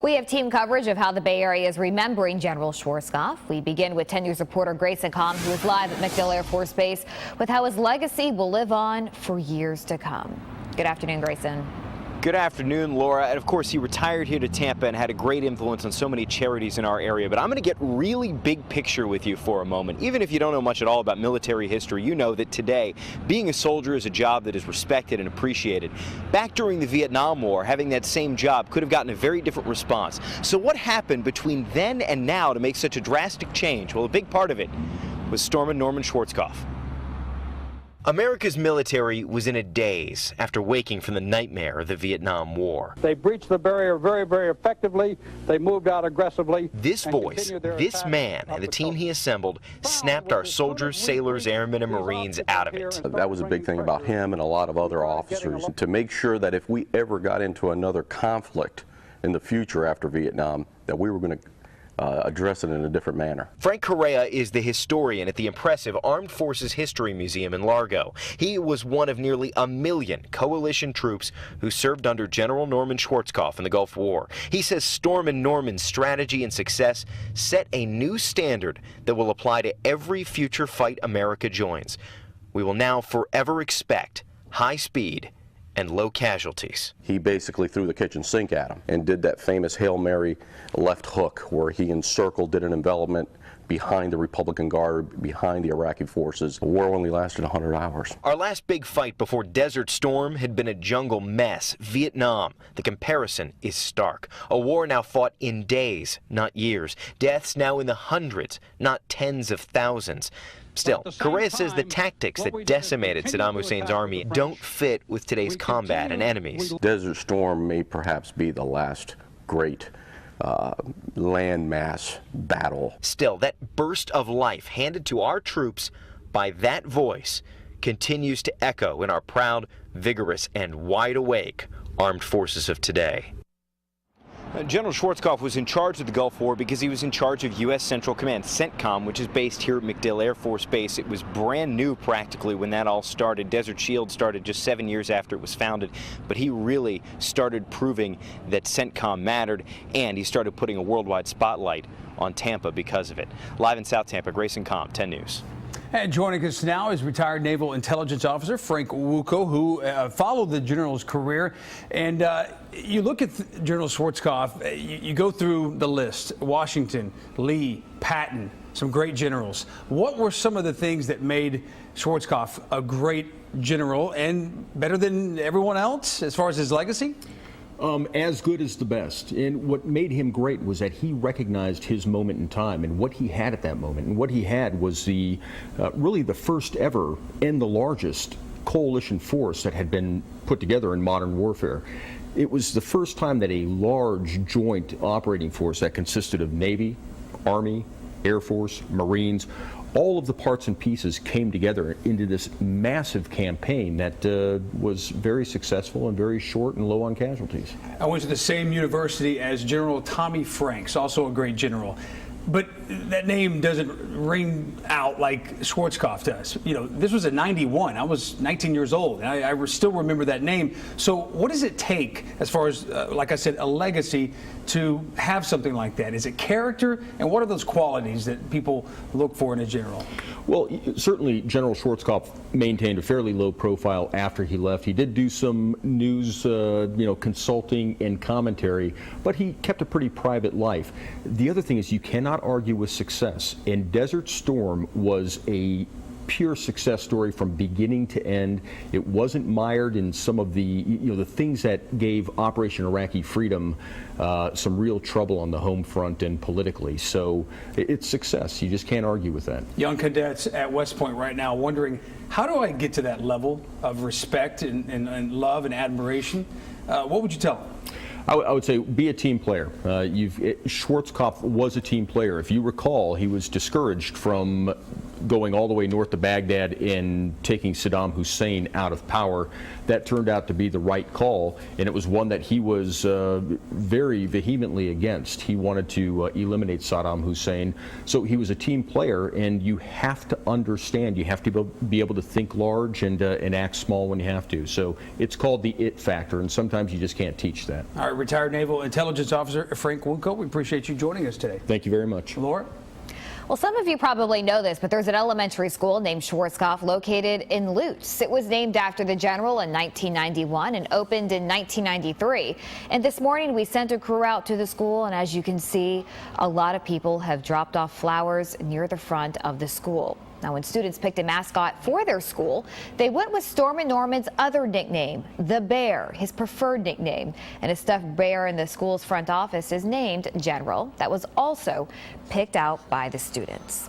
We have team coverage of how the Bay Area is remembering General Schwarzkopf. We begin with 10 News reporter Grayson Comm, who is live at MacDill Air Force Base with how his legacy will live on for years to come. Good afternoon, Grayson. Good afternoon, Laura. And of course, he retired here to Tampa and had a great influence on so many charities in our area. But I'm going to get really big picture with you for a moment. Even if you don't know much at all about military history, you know that today, being a soldier is a job that is respected and appreciated. Back during the Vietnam War, having that same job could have gotten a very different response. So what happened between then and now to make such a drastic change? Well, a big part of it was Stormin' Norman Schwarzkopf. America's military was in a daze after waking from the nightmare of the Vietnam War. They breached the barrier very, very effectively. They moved out aggressively. This voice, this man, and the team he assembled snapped our soldiers, sailors, airmen, and Marines out of it. That was a big thing about him and a lot of other officers, to make sure that if we ever got into another conflict in the future after Vietnam, that we were going to address it in a different manner. Frank Correa is the historian at the impressive Armed Forces History Museum in Largo. He was one of nearly 1 million coalition troops who served under General Norman Schwarzkopf in the Gulf War. He says Stormin' Norman's strategy and success set a new standard that will apply to every future fight America joins. We will now forever expect high speed and low casualties. He basically threw the kitchen sink at him and did that famous Hail Mary left hook where he encircled, did an envelopment behind the Republican Guard, behind the Iraqi forces. The war only lasted 100 hours. Our last big fight before Desert Storm had been a jungle mess, Vietnam. The comparison is stark. A war now fought in days, not years. Deaths now in the hundreds, not tens of thousands. Still, Correa says the tactics that decimated Saddam Hussein's army don't fit with today's combat and enemies. Desert Storm may perhaps be the last great landmass battle. Still, that burst of life handed to our troops by that voice continues to echo in our proud, vigorous, and wide-awake armed forces of today. General Schwarzkopf was in charge of the Gulf War because he was in charge of U.S. Central Command, Centcom, which is based here at MacDill Air Force Base. It was brand new practically when that all started. Desert Shield started just 7 years after it was founded, but he really started proving that Centcom mattered, and he started putting a worldwide spotlight on Tampa because of it. Live in South Tampa, Grayson Comm, 10 News. And joining us now is retired Naval Intelligence Officer Frank Wuco, who followed the general's career. And you look at General Schwarzkopf, you go through the list: Washington, Lee, Patton, some great generals. What were some of the things that made Schwarzkopf a great general and better than everyone else as far as his legacy? As good as the best. And what made him great was that he recognized his moment in time and what he had at that moment. And what he had was the really the first ever and the largest coalition force that had been put together in modern warfare. It was the first time that a large joint operating force that consisted of Navy, Army, Air Force, Marines, all of the parts and pieces came together into this massive campaign that was very successful and very short and low on casualties. I went to the same university as General Tommy Franks, also a great general. But that name doesn't ring out like Schwarzkopf does. You know, this was in '91. I was 19 years old, and I still remember that name. So what does it take, as far as, like I said, a legacy to have something like that? Is it character? And what are those qualities that people look for in a general? Well, certainly General Schwarzkopf maintained a fairly low profile after he left. He did do some news, consulting and commentary, but he kept a pretty private life. The other thing is you cannot argue with success, and Desert Storm was a pure success story from beginning to end. It wasn't mired in some of the the things that gave Operation Iraqi Freedom some real trouble on the home front and politically. So it's success. You just can't argue with that. Young cadets at West Point right now wondering, how do I get to that level of respect and love and admiration? What would you tell them? I would say be a team player. Schwarzkopf was a team player. If you recall, he was discouraged from going all the way north to Baghdad and taking Saddam Hussein out of power. That turned out to be the right call, and it was one that he was very vehemently against. He wanted to eliminate Saddam Hussein. So he was a team player, and you have to understand, you have to be able to think large and act small when you have to. So it's called the it factor, and sometimes you just can't teach that. All right, retired Naval Intelligence Officer Frank Wuco, we appreciate you joining us today. Thank you very much. Laura? Well, some of you probably know this, but there's an elementary school named Schwarzkopf located in Lutz. It was named after the general in 1991 and opened in 1993. And this morning we sent a crew out to the school, and as you can see, a lot of people have dropped off flowers near the front of the school. Now, when students picked a mascot for their school, they went with Storm and Norman's other nickname, the Bear, his preferred nickname. And a stuffed bear in the school's front office is named General. That was also picked out by the students.